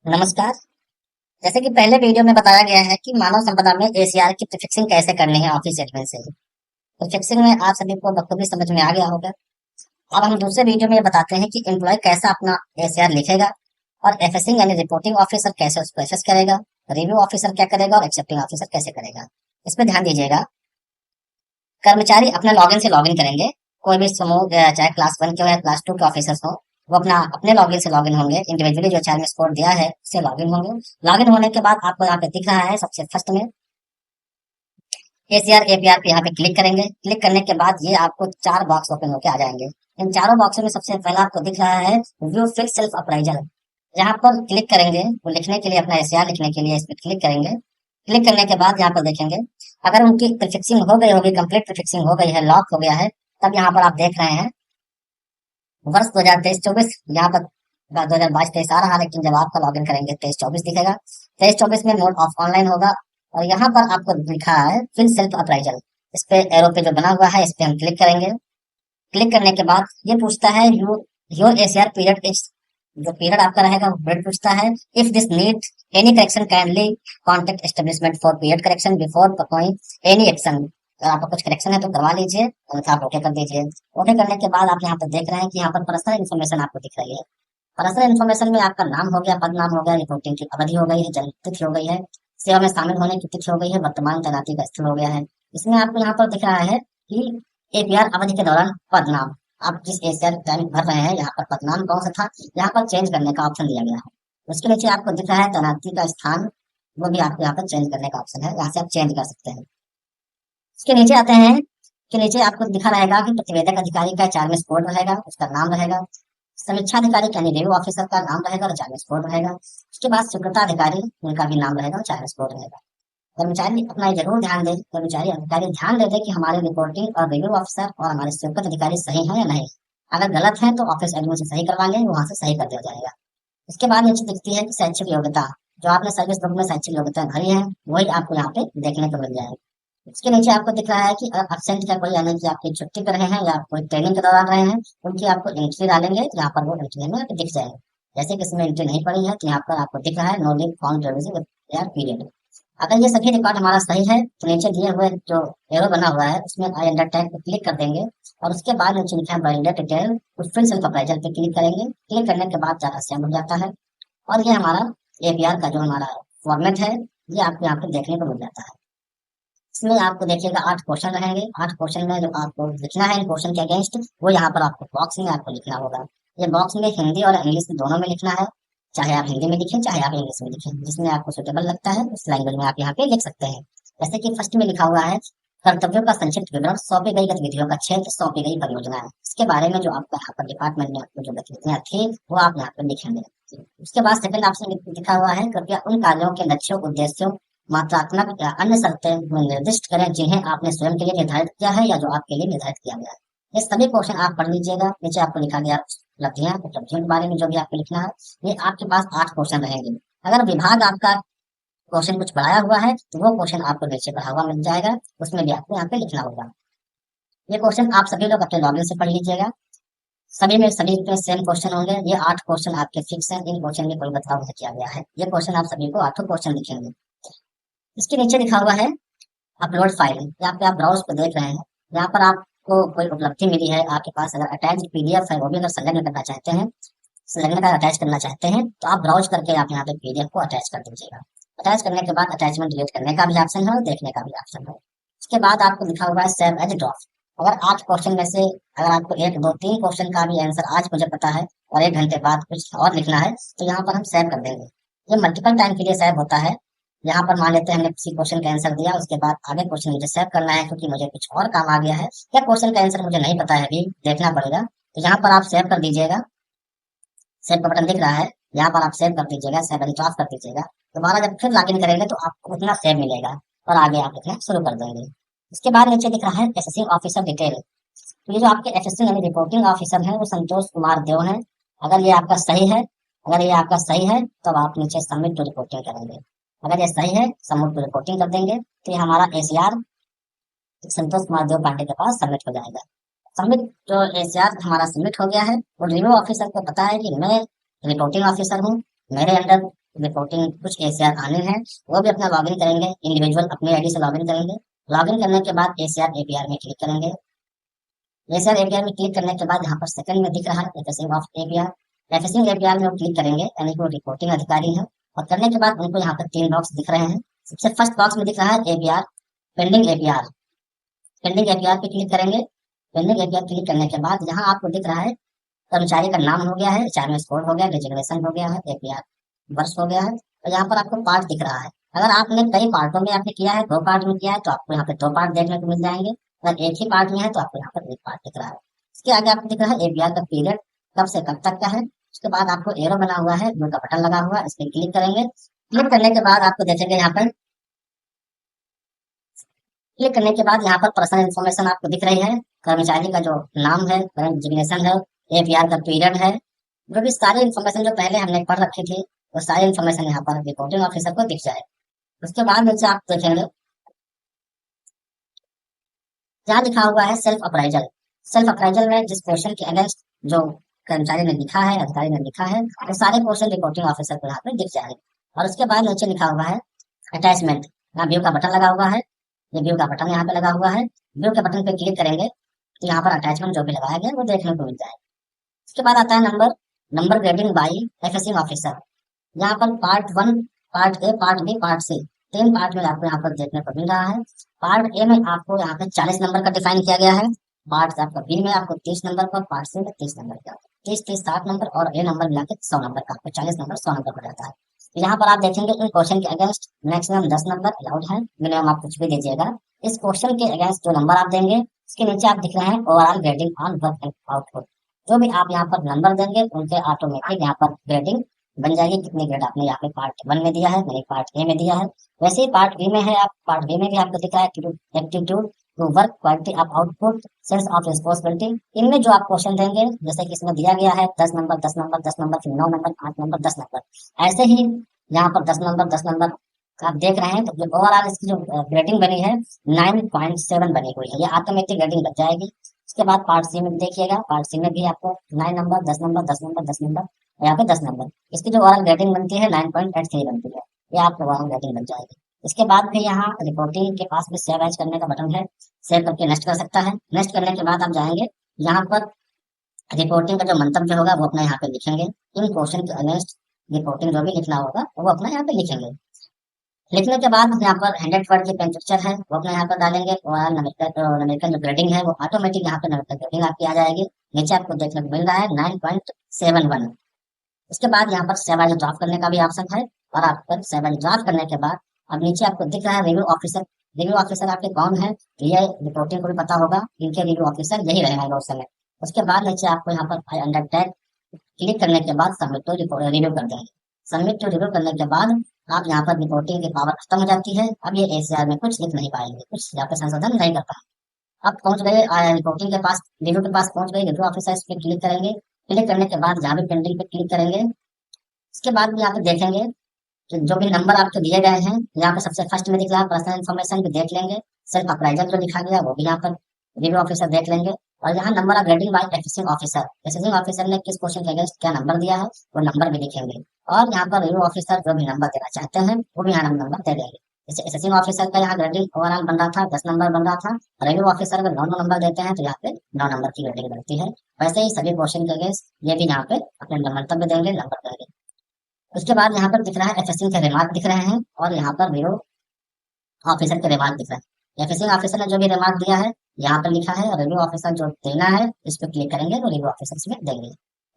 नमस्कार। जैसे कि पहले वीडियो में बताया गया है कि मानव संपदा में एसीआर की प्रीफिक्सिंग कैसे करनी है ऑफिस एडमिन से। प्रीफिक्सिंग में आप सभी को बखूबी समझ में आ गया होगा। अब हम दूसरे वीडियो में ये बताते हैं कि एम्प्लॉय कैसा अपना एसीआर लिखेगा और एफएसिंग यानी रिपोर्टिंग ऑफिसर कैसे उसको एफएस करेगा, रिव्यू ऑफिसर क्या करेगा और एक्सेप्टिंग ऑफिसर कैसे करेगा। इस पे ध्यान दीजिएगा। कर्मचारी अपने लॉगिन से लॉगिन करेंगे। कोई भी समूह चाहे क्लास 1 के हो या क्लास 2 के ऑफिसर्स हो, वो अपना अपने लॉगिन से लॉगिन होंगे। इंडिविजुअली जो एचआर में स्कोर दिया है उससे लॉगिन होंगे। लॉगिन होने के बाद आपको यहाँ पे दिख रहा है सबसे फर्स्ट में एसीआर एपीआर पे यहाँ पे क्लिक करेंगे। क्लिक करने के बाद ये आपको 4 बॉक्स ओपन होके आ जाएंगे। इन चारों बॉक्स में सबसे पहला आपको दिख रहा है व्यू फिक्स सेल्फ अप्राइजल। यहाँ पर क्लिक करेंगे, वो लिखने के लिए अपना एसीआर लिखने के लिए इस पर क्लिक करेंगे। क्लिक करने के बाद यहाँ पर देखेंगे अगर उनकी प्रीफिक्सिंग हो गई होगी, कंप्लीट प्रीफिक्सिंग हो गई है, लॉक हो गया है, तब यहाँ पर आप देख रहे हैं वर्ष 2023-24, यहाँ पर 2022-23 आ रहा है, लेकिन जब आपका लॉगिन करेंगे 23-24 दिखेगा। 23-24 में मोड ऑफ ऑनलाइन होगा और यहाँ पर आपको लिखा है फिल सेल्फ अप्राइजल। इस पे एरो पे जो बना हुआ है इस पे हम क्लिक करेंगे। क्लिक करने के बाद ये पूछता है you your ACR period is, जो पीरियड आपका रहेगा वो पीरियड पूछता है। If this need any correction kindly contact establishment for period correction before performing any action. अगर आपका कुछ करेक्शन है तो करवा लीजिए, अन्यथा आप ओके कर दीजिए। ओके करने के बाद आप यहाँ पर देख रहे हैं कि यहाँ पर पर्सनल इन्फॉर्मेशन आपको दिख रही है। पर्सनल इन्फॉर्मेशन में आपका नाम हो गया, पद नाम हो गया, रिपोर्टिंग की अवधि हो गई है, जन्म तिथि हो गई है, सेवा में शामिल होने की तिथि हो गई है, वर्तमान तैनाती का स्थल हो गया है। इसमें आपको यहाँ पर दिख रहा है कि एपीआर अवधि के दौरान पद नाम, आप जिस एसीआर टाइम भर रहे हैं यहाँ पर पदनाम कौन सा था, यहाँ पर चेंज करने का ऑप्शन दिया गया है। उसके नीचे आपको दिख रहा है तैनाती का स्थान, वो भी आपको यहाँ पर चेंज करने का ऑप्शन है, यहाँ से आप चेंज कर सकते हैं। इसके नीचे आते हैं कि नीचे आपको दिखा रहेगा कि प्रतिवेदक अधिकारी का चार में स्कोर रहेगा, उसका नाम रहेगा। समीक्षा अधिकारी यानी रिव्यू ऑफिसर का नाम रहेगा और चार में स्कोर रहेगा। उसके बाद स्वीकृता अधिकारी, उनका भी नाम रहेगा और चार में स्कोर रहेगा। कर्मचारी अपना जरूर ध्यान दें, कर्मचारी अधिकारी ध्यान दे कि हमारे रिपोर्टिंग और रिव्यू ऑफिसर और हमारे स्वीकृत अधिकारी सही हैं या नहीं। अगर गलत है तो ऑफिस एडमिन से सही करवा लें, वहां से सही कर दिया जाएगा। इसके बाद नीचे दिखती है कि शैक्षिक योग्यता, जो आपने सर्विस बुक में शैक्षिक योग्यता भरी है वही आपको यहाँ पे देखने को मिल जाएगी। इसके नीचे आपको दिख रहा है कि अगर absent का कोई, यानी कि आपकी छुट्टी पर रहे हैं या कोई ट्रेनिंग के दौरान रहे हैं, उनकी आपको एंट्री डालेंगे तो यहाँ पर वो एंट्री में दिख जाएगी। जैसे कि इसमें एंट्री नहीं पड़ी है तो यहाँ पर आपको दिख रहा है no leave found during period. अगर ये सभी रिकॉर्ड हमारा सही है तो नीचे दिए हुए जो एरो बना हुआ है उसमें आई अंडर टैग पे क्लिक कर देंगे और उसके बाद नीचे लिखा है वैलिडेट डिटेल, उस फिल सेल्फ अप्राइजल पे क्लिक करेंगे। क्लिक करने के बाद डाटा सेव हो जाता है और ये हमारा एपीआर का जो हमारा फॉर्मेट है ये आपको यहाँ पे देखने को मिल जाता है। इसमें आपको देखिएगा 8 क्वेश्चन रहेंगे। 8 क्वेश्चन में जो आपको लिखना है इन क्वेश्चन के अगेंस्ट, वो यहाँ पर आपको बॉक्स में आपको लिखना होगा। ये बॉक्स में हिंदी और इंग्लिश में दोनों में लिखना है। चाहे आप हिंदी में लिखें चाहे आप इंग्लिश में लिखें, जिसमें आपको सुटेबल लगता है उस लैंग्वेज में आप यहाँ पे लिख सकते हैं। जैसे कि फर्स्ट में लिखा हुआ है कर्तव्यों का संक्षिप्त विवरण, सौंपी गई गतिविधियों का क्षेत्र, सौंपी गई परियोजना है। इसके बारे में जो आपका यहाँ पर डिपार्टमेंट में आपको जो गतिविधियां थी वो आप यहाँ पर लिखेंगे। उसके बाद सेकंड ऑप्शन लिखा हुआ है कृपया उन कार्यों के लक्ष्यों, उद्देश्यों, मात्रात्मक या अन्य शर्तें निर्दिष्ट करें जिन्हें आपने स्वयं के लिए निर्धारित किया है या जो आपके लिए निर्धारित किया गया है। ये सभी क्वेश्चन आप पढ़ लीजिएगा। नीचे आपको लिखा गया उपलब्धियां, उपलब्धियों के बारे में जो भी आपको लिखना है। ये आपके पास 8 क्वेश्चन रहेंगे। अगर विभाग आपका क्वेश्चन कुछ बढ़ाया हुआ है तो वो क्वेश्चन आपको नीचे बढ़ा हुआ मिल जाएगा, उसमें भी आपको यहाँ पे लिखना होगा। ये क्वेश्चन आप सभी लोग अपने लॉगिन से पढ़ लीजिएगा। सभी में सेम क्वेश्चन होंगे। ये 8 क्वेश्चन आपके फिक्स हैं, इन क्वेश्चन में कोई बदलाव नहीं किया गया है। ये क्वेश्चन आप सभी को 8 क्वेश्चन लिखेंगे। इसके नीचे लिखा हुआ है अपलोड फाइल, यहाँ पे आप ब्राउज को देख रहे हैं। यहाँ पर आपको कोई उपलब्धि मिली है आपके पास, अगर अटैच पीडीएफ है वो भी अगर संलग्न करना चाहते हैं, संलग्न का अटैच करना चाहते हैं तो आप ब्राउज करके आप यहाँ पे पीडीएफ को अटैच कर दीजिएगा। अटैच करने के बाद अटैचमेंट डिलीट करने का भी ऑप्शन है और देखने का भी ऑप्शन है। उसके बाद आपको लिखा हुआ है सेव एज ड्राफ्ट। अगर 8 क्वेश्चन में से अगर आपको 1 2 3 क्वेश्चन का भी आंसर आज मुझे पता है और 1 घंटे बाद कुछ और लिखना है तो यहाँ पर हम सेव कर देंगे। ये मल्टीपल टाइम के लिए सेव होता है। यहाँ पर मान लेते हैं हमने किसी क्वेश्चन का आंसर दिया, उसके बाद आगे क्वेश्चन मुझे सेव करना है क्योंकि मुझे कुछ और काम आ गया है या क्वेश्चन का आंसर मुझे नहीं पता है, अभी देखना पड़ेगा, तो यहाँ पर आप सेव कर दीजिएगा। सेव का बटन दिख रहा है, यहाँ पर आप सेव कर दीजिएगा, सेव एंड ऑफ कर दीजिएगा। दोबारा जब फिर लॉगिन करेंगे तो आपको उतना सेव मिलेगा और आगे आप लिखना शुरू कर देंगे। इसके बाद नीचे दिख रहा है एसेसिंग ऑफिसर डिटेल। तो ये जो आपके एसेसिंग यानी रिपोर्टिंग ऑफिसर है वो संतोष कुमार देव है। अगर ये आपका सही है, अगर ये आपका सही है तो आप नीचे सबमिट टू रिपोर्टिंग करेंगे। अगर ये सही है सबमिट टू रिपोर्टिंग कर देंगे तो ये हमारा एसीआर संतोष कुमार देव पांडे के पास सबमिट हो जाएगा। सबमिट जो एसीआर हमारा सबमिट हो गया है वो रिव्यू ऑफिसर को पता है कि मैं रिपोर्टिंग ऑफिसर हूँ, मेरे अंडर रिपोर्टिंग कुछ एसीआर आने हैं, वो भी अपना लॉगिन करेंगे, इंडिविजुअल अपनी आईडी से लॉगिन करेंगे। लॉगिन करने के बाद एसीआर एपीआर में क्लिक करेंगे। एसीआर एपीआर में क्लिक करने के बाद यहाँ पर सेकंड में दिख रहा है एफएसिंग ऑफ एपीआर। एफएसिंग एपीआर में वो क्लिक करेंगे, यानी कि वो रिपोर्टिंग अधिकारी है। और करने के बाद उनको यहाँ पर 3 बॉक्स दिख रहे हैं। सबसे फर्स्ट बॉक्स में दिख रहा है APR, pending APR. Pending APR पे क्लिक करेंगे। पेंडिंग एपीआर क्लिक करने के बाद यहाँ आपको दिख रहा है कर्मचारी का नाम हो गया है, एचआरएमएस कोड हो गया, डिजिग्नेशन हो गया है, एपीआर वर्ष हो गया है, और यहाँ पर आपको पार्ट दिख रहा है। अगर आपने कई पार्टों में आपने किया है, 2 पार्ट में किया है, तो आपको यहाँ पे 2 पार्ट देखने को मिल जाएंगे। अगर एक ही पार्ट में है तो आपको यहाँ पर 1 पार्ट दिख रहा है। इसके आगे आपको दिख रहा है एपीआर का पीरियड कब से कब तक का है। उसके बाद आपको एरो बना हुआ है, ब्लू का बटन लगा हुआ है, इस पर क्लिक करेंगे। क्लिक करने के बाद आपको देखेंगे यहाँ पर, क्लिक करने के बाद यहाँ पर पर्सनल इन्फॉर्मेशन आपको दिख रही है, कर्मचारी का जो नाम है, करंट डिजिग्नेशन है, एपीआर का पीरियड है, जो भी सारी इन्फॉर्मेशन जो पहले हमने पढ़ रखी थी, वो सारी इन्फॉर्मेशन यहाँ पर रिपोर्टिंग ऑफिसर को दिख जाए। उसके बाद नीचे आप देखेंगे जहाँ लिखा हुआ है सेल्फ अप्राइजल। सेल्फ अप्राइजल में जिस क्वेश्चन के अगेंस्ट जो कर्मचारी ने लिखा है, अधिकारी ने लिखा है, वो सारे क्वेश्चन रिपोर्टिंग ऑफिसर को यहाँ पर दिख जाएंगे। और उसके बाद नीचे लिखा हुआ है अटैचमेंट, यहाँ व्यू का बटन लगा हुआ है, ये व्यू का बटन यहाँ पे लगा हुआ है। व्यू के बटन पे क्लिक करेंगे तो यहाँ पर अटैचमेंट जो भी लगाया गया वो देखने को मिल जाएगा। उसके बाद आता है number grading by assessing officer. यहाँ पर part 1, part A, part B, part C, 3 part में आपको यहाँ पर देखने को मिल रहा है। पार्ट ए में आपको यहाँ पे 40 नंबर का डिफाइन किया गया है। पार्ट आपका बी में आपको 30 नंबर का, पार्ट सी में 30 नंबर का, 30 60 नंबर और ए नंबर मिला के 100 नंबर का, आपको 40 नंबर 100 नंबर हो जाता है। तो यहाँ पर आप देखेंगे इन क्वेश्चन के अगेंस्ट मैक्सिमम 10 नंबर अलाउड है, मिनिमम आप कुछ भी दीजिएगा। इस क्वेश्चन के अगेंस्ट जो नंबर आप देंगे उसके नीचे आप दिख रहे हैं overall grading on work and output. जो भी आप यहाँ पर नंबर देंगे उनके ऑटोमेटिक यहाँ पर ग्रेडिंग बन जाएगी। कितने ग्रेड आपने यहाँ पे पार्ट 1 में दिया है, मैंने पार्ट ए में दिया है, वैसे ही पार्ट बी में है। आप पार्ट बी में भी आपको दिखा है aptitude to work, quality of output, sense of responsibility. इनमें जो आप क्वेश्चन देंगे, जैसे कि इसमें दिया गया है 10 नंबर 10 नंबर 10 नंबर, फिर 9 नंबर 8 नंबर 10 नंबर, ऐसे ही यहाँ पर 10 नंबर 10 नंबर आप देख रहे हैं। तो जो ओवरऑल इसकी जो ग्रेडिंग बनी है 9.7 बनी हुई है, ये ऑटोमेटिक ग्रेडिंग बन जाएगी। उसके बाद पार्ट सी में देखिएगा, पार्ट सी में भी आपको 9 नंबर 10 नंबर 10 नंबर 10 नंबर, यहाँ पे 10 नंबर, इसकी जो ओवरऑल ग्रेडिंग बनती है 9.83 बनती है, ये आपको ओवरऑल ग्रेडिंग बन जाएगी। इसके बाद भी यहाँ रिपोर्टिंग के पास भी सेव एज करने का बटन है, सेव करके नेक्स्ट कर सकता है। नेक्स्ट करने के बाद आप जाएंगे, यहाँ पर रिपोर्टिंग का जो मंतव्य होगा वो अपना यहाँ पे लिखेंगे। इन क्वेश्चन के अगेंस्ट रिपोर्टिंग जो भी लिखना होगा वो अपना यहाँ पे लिखेंगे। लिखने के बाद यहाँ पर 100 वर्ड की पेन पिक्चर है वो अपना यहाँ पर डालेंगे, और नमेरिकन जो ग्रेडिंग है वो ऑटोमेटिक यहाँ पे नमेरिकन ग्रेडिंग आपकी आ जाएगी। नीचे आपको देखने को मिल रहा है 9.71। उसके बाद यहाँ पर सेव एज ड्राफ्ट करने का भी ऑप्शन है, और आप पर सेव एज ड्राफ्ट करने के बाद अब नीचे आपको दिख रहा है रिव्यू ऑफिसर। रिव्यू ऑफिसर आपके कौन है, ये रिपोर्टिंग को भी पता होगा, इनके रिव्यू ऑफिसर यही रहेगा उस समय। उसके बाद नीचे आपको यहाँ पर आई अंडरटेक क्लिक करने के बाद सबमिट टू रिव्यू कर देंगे। सबमिट टू रिव्यू करने के बाद आप यहाँ पर रिपोर्टिंग की पावर खत्म हो जाती है। अब ये एसीआर में कुछ लिख नहीं पाएंगे, कुछ यहाँ पे संशोधन नहीं कर पाएंगे। अब पहुंच गए रिपोर्टिंग के पास, रिव्यू के पास पहुंच गए। रिव्यू ऑफिसर इस पर क्लिक करेंगे। क्लिक करने के बाद जहाँ भी पेंडिंग पे क्लिक करेंगे, उसके बाद भी यहाँ पे देखेंगे कि जो भी नंबर आपको दिए गए हैं, यहाँ पे सबसे फर्स्ट में दिख रहा है पर्सनल इन्फॉर्मेशन भी देख लेंगे। सेल्फ अप्राइजल जो लिखा गया वो भी यहाँ पर रिव्यू ऑफिसर देख लेंगे। और यहाँ number of grading by assessing officer, assessing officer ने किस क्वेश्चन के अगेंस्ट क्या नंबर दिया है वो नंबर भी लिखेंगे। और यहाँ पर रिव्यू ऑफिसर जो भी नंबर देना चाहते हैं वो भी यहाँ नंबर दे देंगे। जैसे एफएसिंग ऑफिसर का यहाँ ग्रेडिंग ओवरऑल बन रहा था 10 नंबर बन रहा था, रिव्यू ऑफिसर अगर 9 नंबर देते हैं तो यहाँ पे 9 नंबर की ग्रेडिंग बनती है। वैसे ही सभी क्वेश्चन के अगेंस्ट ये भी यहाँ पे अपने मंतव्य देंगे, नंबर देंगे। उसके बाद यहाँ पर दिख रहा है एफएसिंग के रिमार्क दिख रहे हैं, और यहाँ पर रिव्यू ऑफिसर के रिमार्क दिख रहे हैं। एफएसिंग ऑफिसर ने जो भी रिमार्क दिया है यहाँ पर लिखा है, और रिव्यू ऑफिसर जो देना है इस पर क्लिक करेंगे तो रिव्यू ऑफिसर इसमें देंगे।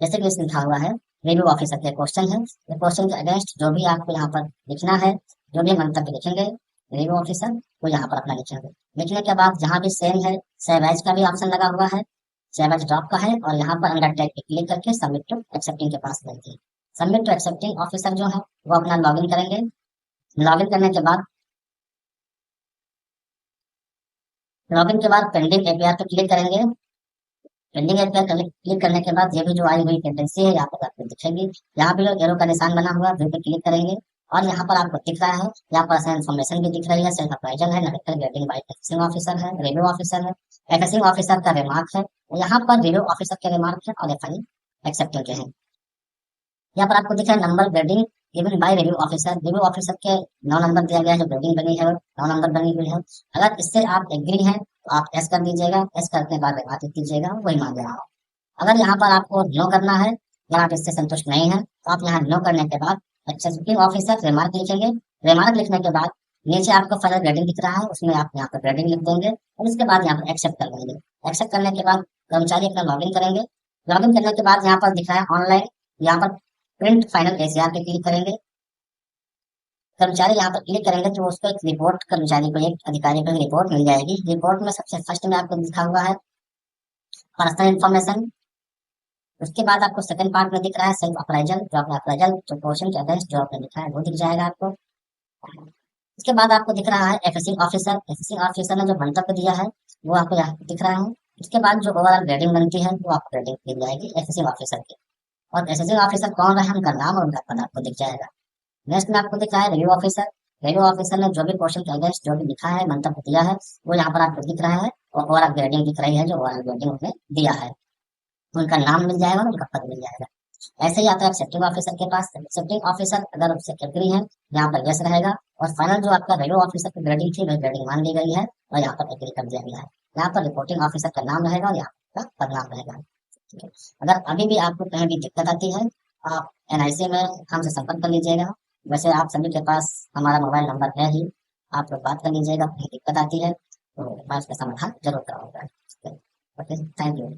जैसे कि इसमें लिखा हुआ है रिव्यू ऑफिसर के क्वेश्चन है, ये क्वेश्चन के अगेंस्ट जो भी आपको यहाँ पर लिखना है, जो भी मंतव्य लिखेंगे रिव्यू ऑफिसर वो यहाँ पर अपना लिखेंगे। लिखने के बाद जहाँ भी सेम है, सेव एज का भी ऑप्शन लगा हुआ है, सेव एज ड्रॉप का है, और यहाँ पर अंडरटेक पे क्लिक करके सबमिट टू एक्सेप्टिंग के पास मिलती है। सबमिट टू एक्सेप्टिंग ऑफिसर जो है वो अपना लॉगिन करेंगे। लॉगिन करने के बाद पेंडिंग एपीआर पे क्लिक करेंगे। पेंडिंग एपीआर क्लिक करने के बाद ये भी जो आई हुई टेंडेंसी है यहाँ पर आपको दिखेगी। यहाँ भी एरो का निशान बना हुआ है, व्यू पे क्लिक करेंगे और यहाँ पर आपको दिख रहा है, यहाँ पर इन्फॉर्मेशन भी दिख रही है, सेल्फ अप्राइजल है, numerical grading by assessing officer है, रिव्यू ऑफिसर है, एफएसिंग ऑफिसर का रिमार्क है, यहाँ पर रिव्यू ऑफिसर के रिमार्क है, और एफआई एक्सेप्टिंग के हैं। यहाँ पर आपको दिख रहा है number grading even bye review officer के 9 नंबर दिया गया है, जो ग्रेडिंग बनी है 9 नंबर बनी हुई है। अगर इससे आप एग्री हैं तो आप एस कर दीजिएगा, एस करने के बाद बात कीजिएगा, वही मान लेगा। अगर यहाँ पर आपको नो करना है या आप इससे संतुष्ट नहीं है तो आप यहाँ नो करने के बाद एक्सेप्टिंग ऑफिसर रिमार्क लिखेंगे। रिमार्क लिखने के बाद नीचे आपको फाइनल ग्रेडिंग दिख रहा है, उसमें आप यहाँ पर ग्रेडिंग लिख देंगे और उसके बाद यहाँ पर एक्सेप्ट कर देंगे। एक्सेप्ट करने के बाद कर्मचारी अपना लॉगिन करेंगे। लॉगिन करने के बाद यहाँ पर दिख रहा है ऑनलाइन, यहाँ पर प्रिंट फाइनल एसीआर पे क्लिक करेंगे। कर्मचारी यहाँ पर क्लिक करेंगे तो उसको एक रिपोर्ट, कर्मचारी को एक अधिकारी को एक रिपोर्ट मिल जाएगी। रिपोर्ट में सबसे फर्स्ट में आपको लिखा हुआ है पर्सनल इन्फॉर्मेशन। उसके बाद आपको सेकंड पार्ट में दिख रहा है सेल्फ अप्राइजल, जो आपका अप्राइजल जो क्वेश्चन के अगेंस्ट जो आपने लिखा है वो दिख जाएगा आपको। उसके बाद आपको दिख रहा है एफएसिंग ऑफिसर। एफएसिंग ऑफिसर ने जो मंतव्य दिया है वो आपको यहाँ पे दिख रहा है। उसके बाद जो ओवरऑल ग्रेडिंग बनती है वो आपको ग्रेडिंग मिल जाएगी एफएसिंग ऑफिसर की। और एफएसिंग ऑफिसर कौन है, उनका नाम और उनका पद आपको दिख जाएगा। नेक्स्ट में आपको दिख रहा है रिव्यू ऑफिसर। रिव्यू ऑफिसर ने जो भी क्वेश्चन के अगेंस्ट जो भी लिखा है, मंतव्य दिया है, वो यहाँ पर आपको दिख रहा है और ओवरऑल ग्रेडिंग दिख रही है, जो ओवरऑल ग्रेडिंग उन्होंने दिया है। उनका नाम मिल जाएगा और उनका पद मिल जाएगा। ऐसे ही आता है एक्सेप्टिंग ऑफिसर के पास। एक्सेप्टिंग ऑफिसर अगर उससे एग्री है, यहाँ पर यस रहेगा और फाइनल जो आपका रिव्यू ऑफिसर की ग्रेडिंग थी वह ग्रेडिंग मान ली गई है और यहाँ पर एग्री कर दिया गया है। यहाँ पर रिपोर्टिंग ऑफिसर का नाम रहेगा और यहाँ का पद नाम रहेगा। ठीक है। अगर अभी भी आपको कहीं भी दिक्कत आती है, आप एनआईसी में हमसे संपर्क कर लीजिएगा। वैसे आप सभी के पास हमारा मोबाइल नंबर है ही, आप लोग बात कर लीजिएगा। कहीं दिक्कत आती है तो मैं उसका समाधान जरूर कराऊंगा। Okay, thank you.